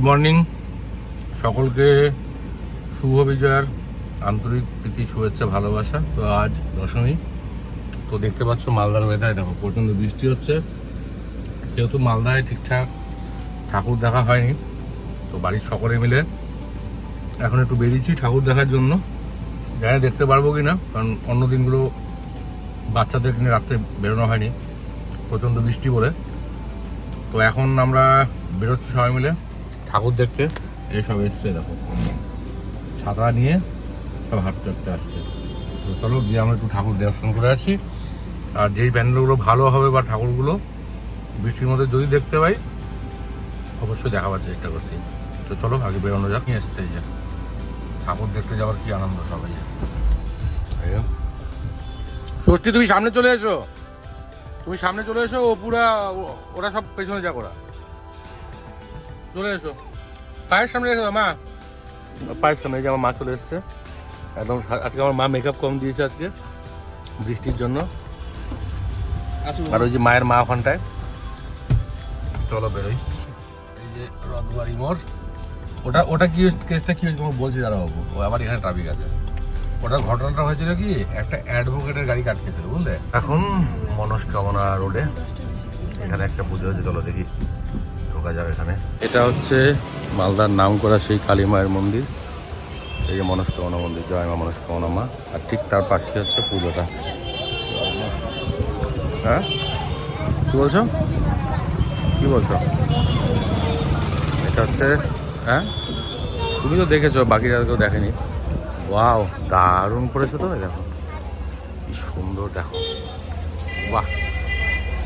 Morning সকলকে শুভ বিজয়ার আন্তরিক প্রীতি শুভেচ্ছা ভালোবাসা। তো আজ দশমী, তো দেখতে পাচ্ছ মালদার ওয়েদারে দেখো প্রচণ্ড বৃষ্টি হচ্ছে। যেহেতু মালদায় ঠিকঠাক ঠাকুর দেখা হয়নি, তো বাড়ির সকলে মিলে এখন একটু বেরিয়েছি ঠাকুর দেখার জন্য। জানি দেখতে পারবো কি না, কারণ অন্য দিনগুলো বাচ্চাদের নিয়ে রাত্রে বেরোনো হয়নি প্রচণ্ড বৃষ্টি বলে। তো এখন আমরা বেরোচ্ছি সবাই মিলে ঠাকুর দেখতে। এইসব এসছে দেখো ছাতা নিয়ে সব হাঁটতে হাঁটতে আসছে। তো চলো গিয়ে আমরা একটু ঠাকুর দর্শন করে আসি। আর যেই প্যান্ডেলগুলো ভালো হবে বা ঠাকুরগুলো বৃষ্টির মধ্যে যদি দেখতে পাই অবশ্যই দেখাবার চেষ্টা করছি। তো চলো আগে বেরোনো যাক। নিয়ে এসছে এই যে ঠাকুর দেখতে যাওয়ার কি আনন্দ সবাই। ষষ্ঠী তুমি সামনে চলে এসো, তুমি সামনে চলে এসো। ও পুরা ওরা সব পেছনে যাক, ওরা চলে এসো। পায়ের সামনে রেখে মা, পায়ের সামনে যে আমার মা চলে এসছে একদম। আজকে আমার মা মেকআপ কম দিয়েছে আজকে বৃষ্টির জন্য। আর ওই যে মায়ের মা ওখানটায়। চলো বেরোই। এই যে রথবাড়ি মোড়, ওটা কি কেসটা কি হয়েছে তোমাকে বলছি দাঁড়া বাবু। ও আবার এখানে ট্রাফিক আছে। ওটার ঘটনাটা হয়েছিল কি, একটা অ্যাডভোকেটের গাড়ি আটকেছিল বুঝলে। এখন মনস্কামনা রোডে এখানে একটা পুজো হচ্ছে, চলো দেখি ঢোকা যাবে এখানে। এটা হচ্ছে মালদার নাম করা সেই কালী মায়ের মন্দির। এই যে মনস্কামনা মন্দির, জয় মা মনস্কামনা মা। আর ঠিক তার পাশে হচ্ছে পুজোটা। হ্যাঁ কি বলছো, কি বলছো? এটা হচ্ছে, হ্যাঁ তুমি তো দেখেছো, বাকিরা কেউ দেখেনি। ওয়াও দারুণ করেছো তো, দেখো কি সুন্দর, দেখো বাহ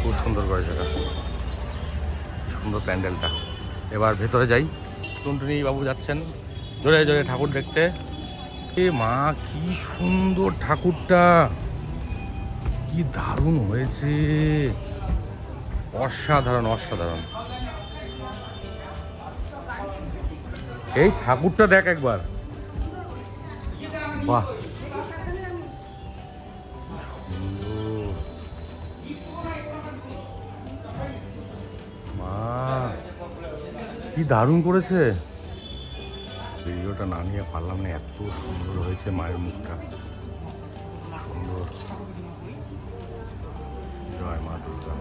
খুব সুন্দর করেছে এটা, কি সুন্দর প্যান্ডেলটা। এবার ভেতরে যাই। টুনটুনি বাবু যাচ্ছেন জোরে জোরে ঠাকুর দেখতে। এ মা কি সুন্দর ঠাকুরটা, কি দারুণ হয়েছে, অসাধারণ অসাধারণ। এই ঠাকুরটা দেখ একবার, বাহ মা কি দারুণ করেছে। ভিডিওটা না নিয়ে পারলাম না, এত সুন্দর হয়েছে মায়ের মুখটা, সুন্দর। জয় মা দুর্গা।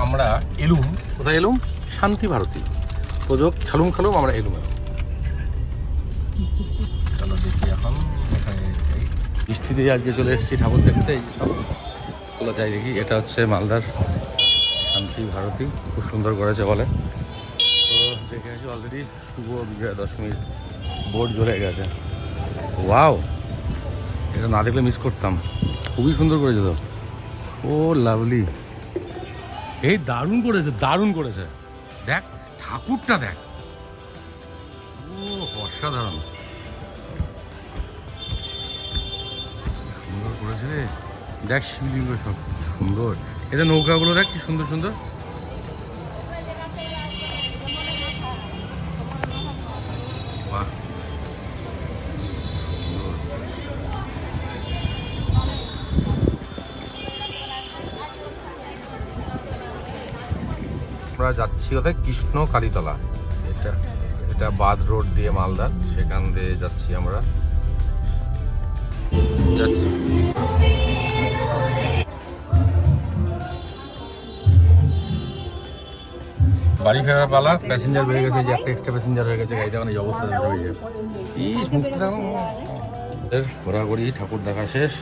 আমরা এলুম, কোথায় এলুম? শান্তি ভারতী। তো যোগ ছালুম খালুম আমরা এলুম। চলো দেখি এখন বৃষ্টি দিয়ে আজকে চলে এসেছি ঠাকুর দেখতে। এই সব চলো যাই দেখি। এটা হচ্ছে মালদার শান্তি ভারতী, খুব সুন্দর করেছে বলে। তো দেখে আছি অলরেডি শুভ বিজয়া দশমীর বোর্ড জ্বলে গেছে। ওয়াও, এটা না দেখলে মিস করতাম, খুবই সুন্দর করেছে তো। ও লাভলি, এই দারুণ করেছে, দারুণ করেছে। দেখ ঠাকুরটা দেখ, ও অসাধারণ সুন্দর করেছে রে। দেখ শিবলিঙ্গ সব সুন্দর। এদের নৌকাগুলো দেখ কি সুন্দর সুন্দর। বাহ আমরা যাচ্ছি ওদের কৃষ্ণ কালীতলা। এটা বাদ রোড দিয়ে মালদার, সেখান দিয়ে যাচ্ছি আমরা। যাচ্ছি বাড়ি ফেরার পালা। প্যাসেঞ্জার বেড়ে গেছে, যে একটা এক্সট্রা প্যাসেঞ্জার হয়ে গেছে গাড়িটা, মানে এই অবস্থা হয়ে যায়। ঘোরাঘুরি ঠাকুর দেখা শেষ,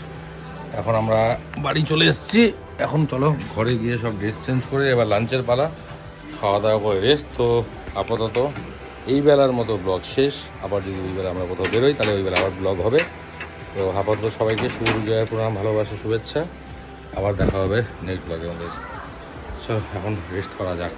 এখন আমরা বাড়ি চলে এসেছি। এখন চলো ঘরে গিয়ে সব ড্রেস চেঞ্জ করে এবার লাঞ্চের পালা, খাওয়া দাওয়া করে রেস্ট। তো আপাতত এই বেলার মতো ব্লগ শেষ। আবার যদি ওই বেলা আমরা কোথাও বেরোই তাহলে ওই বেলা আবার ব্লগ হবে। তো আপাতত সবাইকে শুভ বিজয়ের প্রণাম, ভালোবাসা, শুভেচ্ছা। আবার দেখা হবে নেক্সট ব্লগে আমাদের। এখন রেস্ট করা যাক।